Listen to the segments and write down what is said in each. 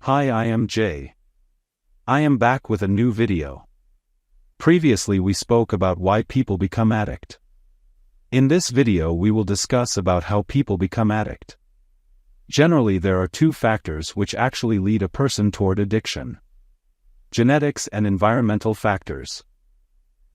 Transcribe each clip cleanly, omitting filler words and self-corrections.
Hi, I am Jay. I am back with a new video. Previously we spoke about why people become addict. In this video we will discuss about how people become addict. Generally there are two factors which actually lead a person toward addiction. Genetics and environmental factors.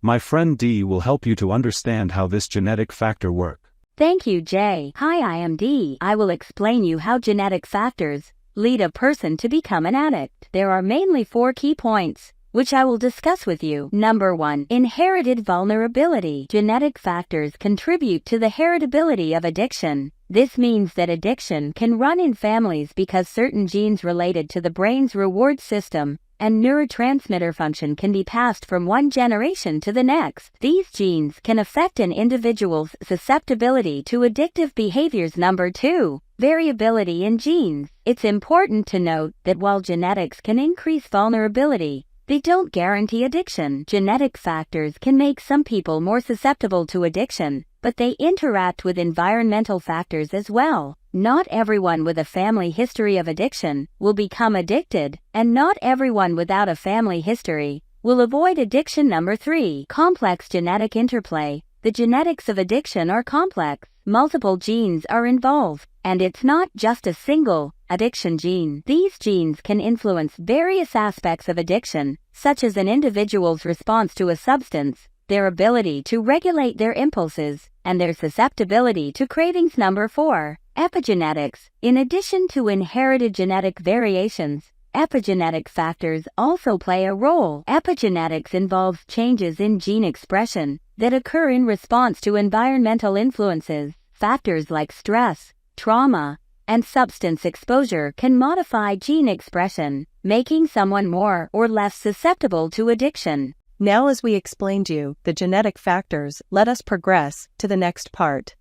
My friend D will help you to understand how this genetic factor works. Thank you, Jay. Hi, I am D. I will explain you how genetic factors lead a person to become an addict. There are mainly 4 key points, which I will discuss with you. Number 1. Inherited vulnerability. Genetic factors contribute to the heritability of addiction. This means that addiction can run in families because certain genes related to the brain's reward system and neurotransmitter function can be passed from one generation to the next. These genes can affect an individual's susceptibility to addictive behaviors. Number 2. Variability in genes. It's important to note that while genetics can increase vulnerability, they don't guarantee addiction. Genetic factors can make some people more susceptible to addiction, but they interact with environmental factors as well. Not everyone with a family history of addiction will become addicted, and not everyone without a family history will avoid addiction. Number 3. Complex genetic interplay. The genetics of addiction are complex. Multiple genes are involved, and it's not just a single addiction gene. These genes can influence various aspects of addiction, such as an individual's response to a substance, their ability to regulate their impulses, and their susceptibility to cravings. Number 4. Epigenetics. In addition to inherited genetic variations, epigenetic factors also play a role. Epigenetics involves changes in gene expression that occur in response to environmental influences. Factors like stress, trauma, and substance exposure can modify gene expression, making someone more or less susceptible to addiction. Now, as we explained you the genetic factors, let us progress to the next part.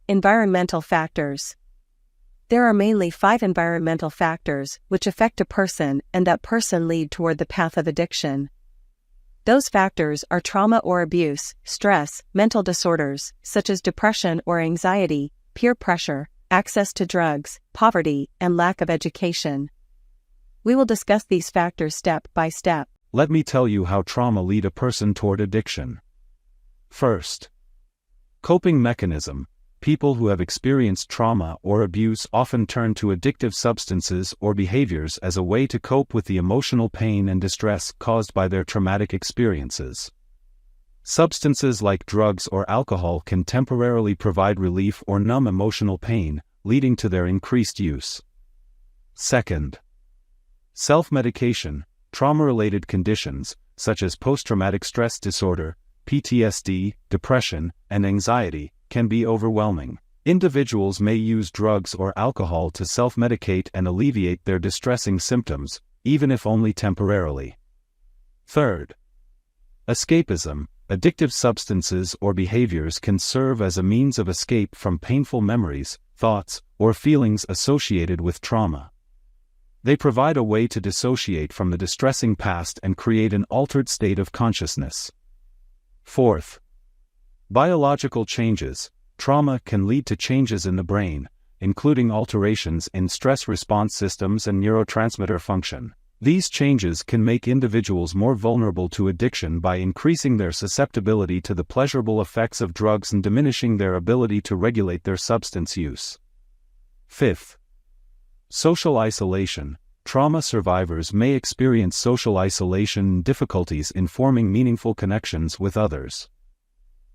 Environmental factors. There are mainly 5 environmental factors which affect a person and that person lead toward the path of addiction. Those factors are trauma or abuse, stress, mental disorders, such as depression or anxiety, peer pressure, access to drugs, poverty, and lack of education. We will discuss these factors step by step. Let me tell you how trauma lead a person toward addiction. First, coping mechanism. People who have experienced trauma or abuse often turn to addictive substances or behaviors as a way to cope with the emotional pain and distress caused by their traumatic experiences. Substances like drugs or alcohol can temporarily provide relief or numb emotional pain, leading to their increased use. Second, self-medication. Trauma-related conditions, such as post-traumatic stress disorder, PTSD, depression, and anxiety, can be overwhelming. Individuals may use drugs or alcohol to self-medicate and alleviate their distressing symptoms, even if only temporarily. Third, escapism. Addictive substances or behaviors can serve as a means of escape from painful memories, thoughts, or feelings associated with trauma. They provide a way to dissociate from the distressing past and create an altered state of consciousness. Fourth, biological changes. Trauma can lead to changes in the brain, including alterations in stress response systems and neurotransmitter function. These changes can make individuals more vulnerable to addiction by increasing their susceptibility to the pleasurable effects of drugs and diminishing their ability to regulate their substance use. Fifth, social isolation. Trauma survivors may experience social isolation and difficulties in forming meaningful connections with others.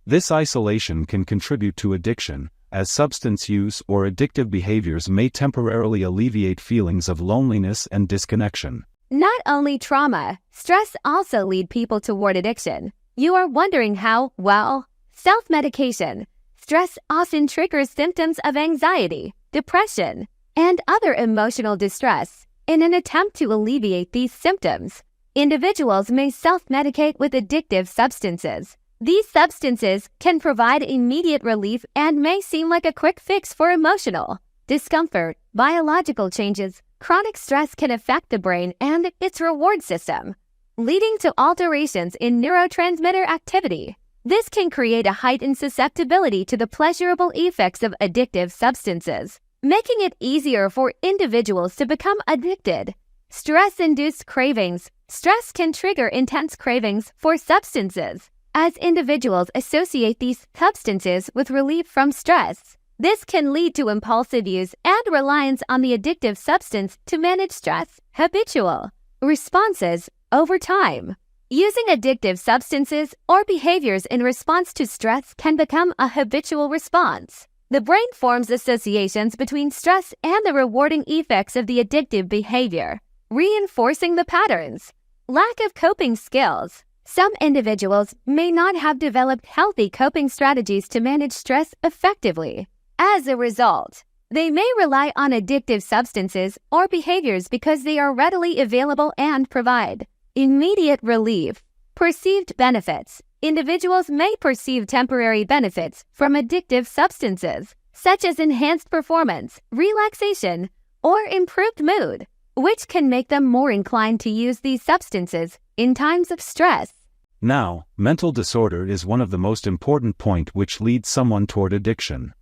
This isolation can contribute to addiction, as substance use or addictive behaviors may temporarily alleviate feelings of loneliness and disconnection. Not only trauma, stress also lead people toward addiction. You are wondering how? Well, self-medication. Stress often triggers symptoms of anxiety, depression, and other emotional distress. In an attempt to alleviate these symptoms, individuals may self-medicate with addictive substances. These substances can provide immediate relief and may seem like a quick fix for emotional discomfort. Biological changes. Chronic stress can affect the brain and its reward system, leading to alterations in neurotransmitter activity. This can create a heightened susceptibility to the pleasurable effects of addictive substances. making it easier for individuals to become addicted. Stress-induced cravings. Stress can trigger intense cravings for substances, as individuals associate these substances with relief from stress. This can lead to impulsive use and reliance on the addictive substance to manage stress. Habitual responses over time. Using addictive substances or behaviors in response to stress can become a habitual response. The brain forms associations between stress and the rewarding effects of the addictive behavior, reinforcing the patterns. Lack of coping skills. Some individuals may not have developed healthy coping strategies to manage stress effectively. As a result, they may rely on addictive substances or behaviors because they are readily available and provide immediate relief. Perceived benefits. Individuals may perceive temporary benefits from addictive substances, such as enhanced performance, relaxation, or improved mood, which can make them more inclined to use these substances in times of stress. Now, mental disorder is one of the most important points which leads someone toward addiction.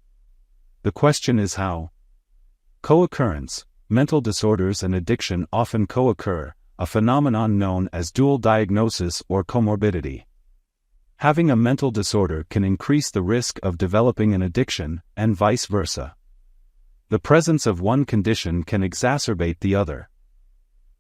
The question is how. Co-occurrence. Mental disorders and addiction often co-occur, a phenomenon known as dual diagnosis or comorbidity. Having a mental disorder can increase the risk of developing an addiction, and vice versa. The presence of one condition can exacerbate the other.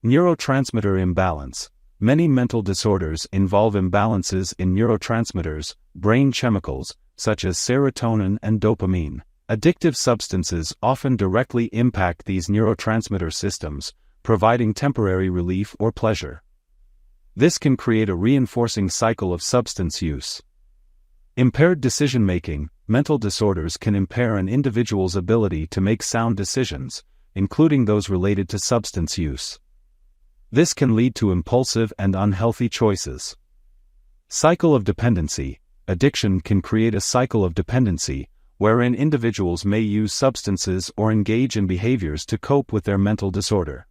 Neurotransmitter imbalance. Many mental disorders involve imbalances in neurotransmitters, brain chemicals, such as serotonin and dopamine. Addictive substances often directly impact these neurotransmitter systems, providing temporary relief or pleasure. This can create a reinforcing cycle of substance use. Impaired decision-making. Mental disorders can impair an individual's ability to make sound decisions, including those related to substance use. This can lead to impulsive and unhealthy choices. Cycle of dependency. Addiction can create a cycle of dependency, wherein individuals may use substances or engage in behaviors to cope with their mental disorder.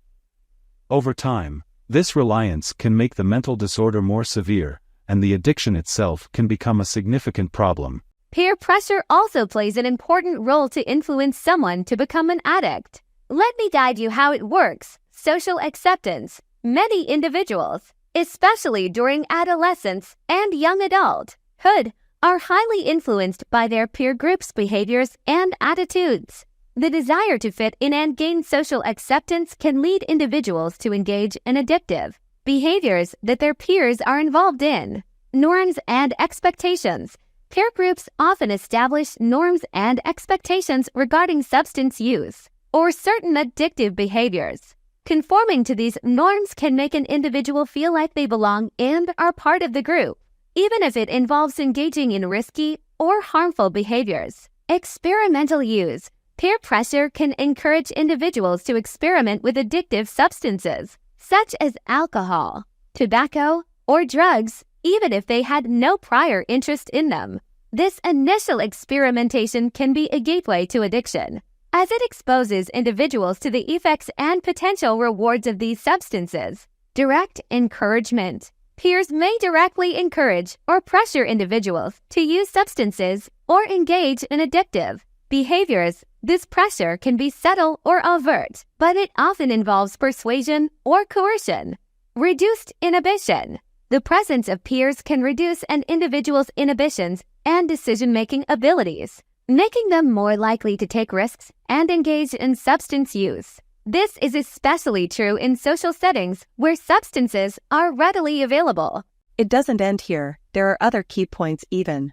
Over time, this reliance can make the mental disorder more severe, and the addiction itself can become a significant problem. Peer pressure also plays an important role to influence someone to become an addict. Let me guide you how it works. Social acceptance. Many individuals, especially during adolescence and young adulthood, are highly influenced by their peer group's behaviors and attitudes. The desire to fit in and gain social acceptance can lead individuals to engage in addictive behaviors that their peers are involved in. Norms and expectations. Peer groups often establish norms and expectations regarding substance use or certain addictive behaviors. Conforming to these norms can make an individual feel like they belong and are part of the group, even if it involves engaging in risky or harmful behaviors. Experimental use. Peer pressure can encourage individuals to experiment with addictive substances, such as alcohol, tobacco, or drugs, even if they had no prior interest in them. This initial experimentation can be a gateway to addiction, as it exposes individuals to the effects and potential rewards of these substances. Direct encouragement. Peers may directly encourage or pressure individuals to use substances or engage in addictive behaviors. This pressure can be subtle or overt, but it often involves persuasion or coercion. Reduced inhibition. The presence of peers can reduce an individual's inhibitions and decision-making abilities, making them more likely to take risks and engage in substance use. This is especially true in social settings where substances are readily available. It doesn't end here, there are other key points even.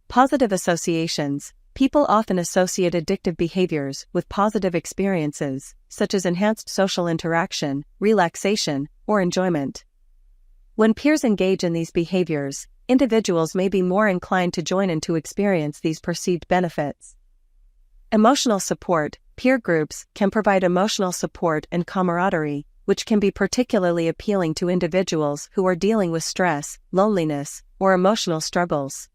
Positive associations. People often associate addictive behaviors with positive experiences, such as enhanced social interaction, relaxation, or enjoyment. When peers engage in these behaviors, individuals may be more inclined to join in to experience these perceived benefits. Emotional support. Peer groups can provide emotional support and camaraderie, which can be particularly appealing to individuals who are dealing with stress, loneliness, or emotional struggles.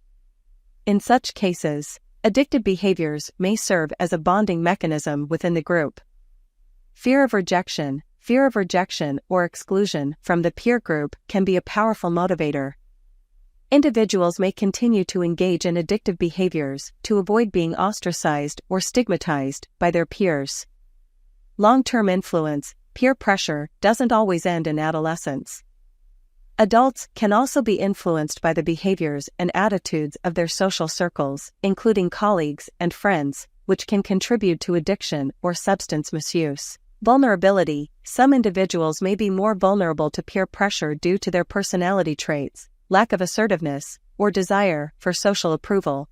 In such cases, addictive behaviors may serve as a bonding mechanism within the group. Fear of rejection or exclusion from the peer group can be a powerful motivator. Individuals may continue to engage in addictive behaviors to avoid being ostracized or stigmatized by their peers. Long-term influence, peer pressure, doesn't always end in adolescence. Adults can also be influenced by the behaviors and attitudes of their social circles, including colleagues and friends, which can contribute to addiction or substance misuse. Vulnerability. Some individuals may be more vulnerable to peer pressure due to their personality traits, lack of assertiveness, or desire for social approval.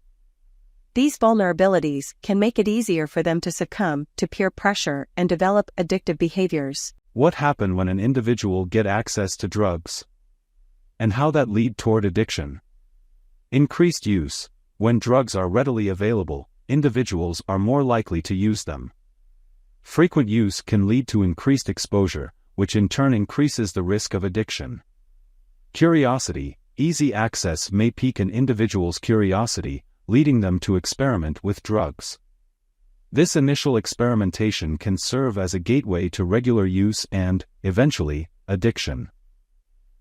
These vulnerabilities can make it easier for them to succumb to peer pressure and develop addictive behaviors. What happens when an individual get access to drugs? And how that lead toward addiction? Increased use. When drugs are readily available, individuals are more likely to use them. Frequent use can lead to increased exposure, which in turn increases the risk of addiction. Curiosity. Easy access may pique an individual's curiosity, leading them to experiment with drugs. This initial experimentation can serve as a gateway to regular use and, eventually, addiction.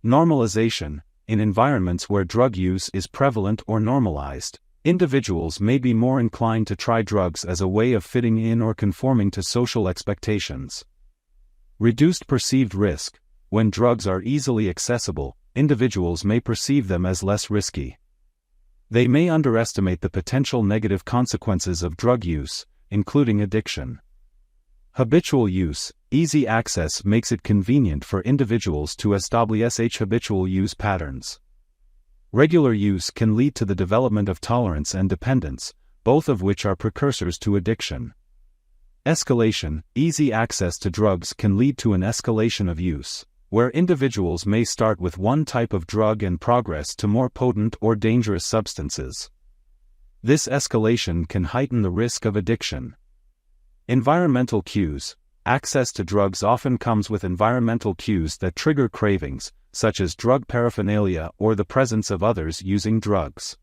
Normalization. In environments where drug use is prevalent or normalized, individuals may be more inclined to try drugs as a way of fitting in or conforming to social expectations. Reduced perceived risk. When drugs are easily accessible, individuals may perceive them as less risky. They may underestimate the potential negative consequences of drug use, including addiction. Habitual use. Easy access makes it convenient for individuals to establish habitual use patterns. Regular use can lead to the development of tolerance and dependence, both of which are precursors to addiction. Escalation. Easy access to drugs can lead to an escalation of use, where individuals may start with one type of drug and progress to more potent or dangerous substances. This escalation can heighten the risk of addiction. Environmental cues. Access to drugs often comes with environmental cues that trigger cravings, such as drug paraphernalia or the presence of others using drugs.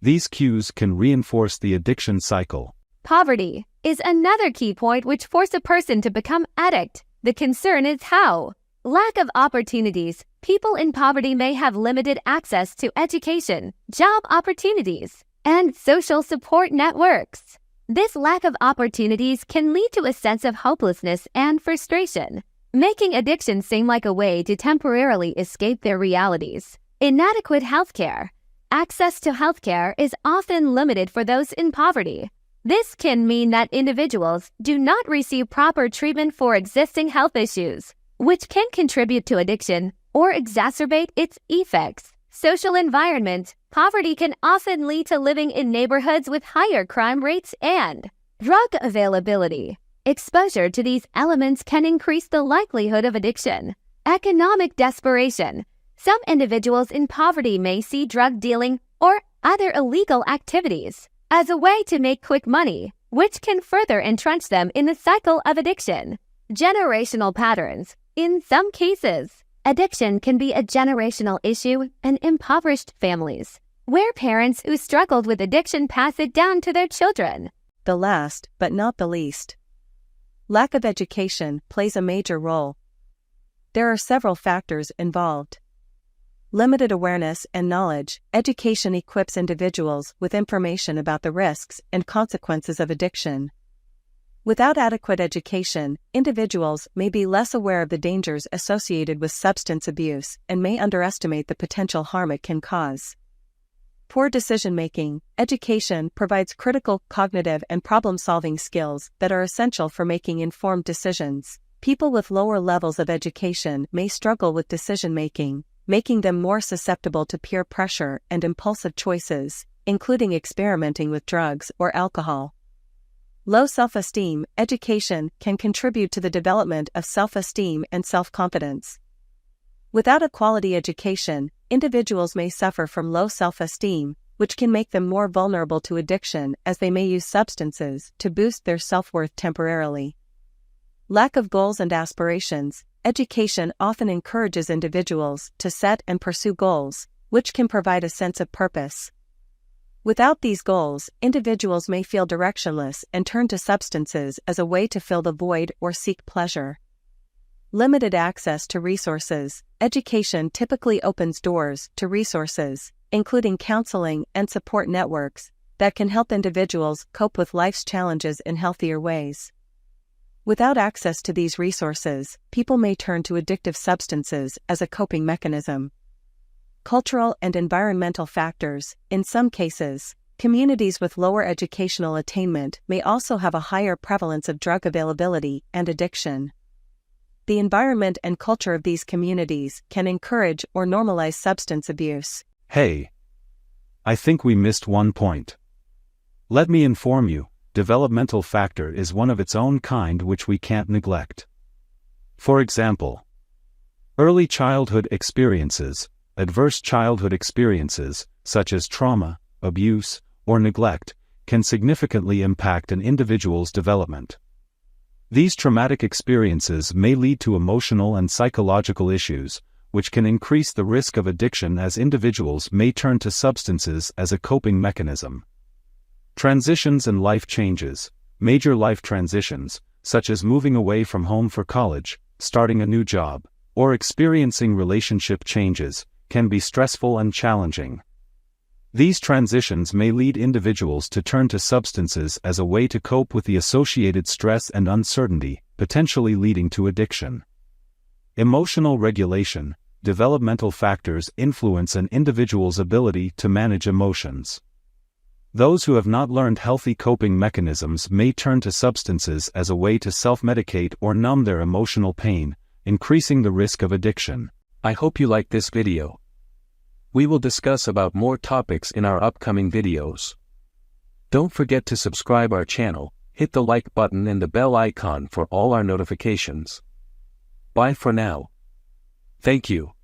These cues can reinforce the addiction cycle. Poverty is another key point which forces a person to become addict. The concern is how. Lack of opportunities. People in poverty may have limited access to education, job opportunities, and social support networks. This lack of opportunities can lead to a sense of hopelessness and frustration, making addiction seem like a way to temporarily escape their realities. Inadequate healthcare. Access to healthcare is often limited for those in poverty. This can mean that individuals do not receive proper treatment for existing health issues, which can contribute to addiction or exacerbate its effects. Social environment. Poverty can often lead to living in neighborhoods with higher crime rates and drug availability. Exposure to these elements can increase the likelihood of addiction. Economic desperation. Some individuals in poverty may see drug dealing or other illegal activities as a way to make quick money, which can further entrench them in the cycle of addiction. Generational patterns. In some cases, addiction can be a generational issue in impoverished families, where parents who struggled with addiction pass it down to their children. The last, but not the least. Lack of education plays a major role. There are several factors involved. Limited awareness and knowledge. Education equips individuals with information about the risks and consequences of addiction. Without adequate education, individuals may be less aware of the dangers associated with substance abuse and may underestimate the potential harm it can cause. Poor decision-making. Education provides critical cognitive and problem-solving skills that are essential for making informed decisions. People with lower levels of education may struggle with decision-making, making them more susceptible to peer pressure and impulsive choices, including experimenting with drugs or alcohol. Low self-esteem. Education can contribute to the development of self-esteem and self-confidence. Without a quality education, individuals may suffer from low self-esteem, which can make them more vulnerable to addiction as they may use substances to boost their self-worth temporarily. Lack of goals and aspirations. Education often encourages individuals to set and pursue goals, which can provide a sense of purpose. Without these goals, individuals may feel directionless and turn to substances as a way to fill the void or seek pleasure. Limited access to resources. Education typically opens doors to resources, including counseling and support networks that can help individuals cope with life's challenges in healthier ways. Without access to these resources, people may turn to addictive substances as a coping mechanism. Cultural and environmental factors. In some cases, communities with lower educational attainment may also have a higher prevalence of drug availability and addiction. The environment and culture of these communities can encourage or normalize substance abuse. Hey, I think we missed one point. Let me inform you, developmental factor is one of its own kind which we can't neglect. For example, early childhood experiences, adverse childhood experiences, such as trauma, abuse, or neglect, can significantly impact an individual's development. These traumatic experiences may lead to emotional and psychological issues, which can increase the risk of addiction as individuals may turn to substances as a coping mechanism. Transitions and life changes. Major life transitions, such as moving away from home for college, starting a new job, or experiencing relationship changes, can be stressful and challenging. These transitions may lead individuals to turn to substances as a way to cope with the associated stress and uncertainty, potentially leading to addiction. Emotional regulation. Developmental factors influence an individual's ability to manage emotions. Those who have not learned healthy coping mechanisms may turn to substances as a way to self-medicate or numb their emotional pain, increasing the risk of addiction. I hope you liked this video. We will discuss about more topics in our upcoming videos. Don't forget to subscribe our channel, hit the like button and the bell icon for all our notifications. Bye for now. Thank you.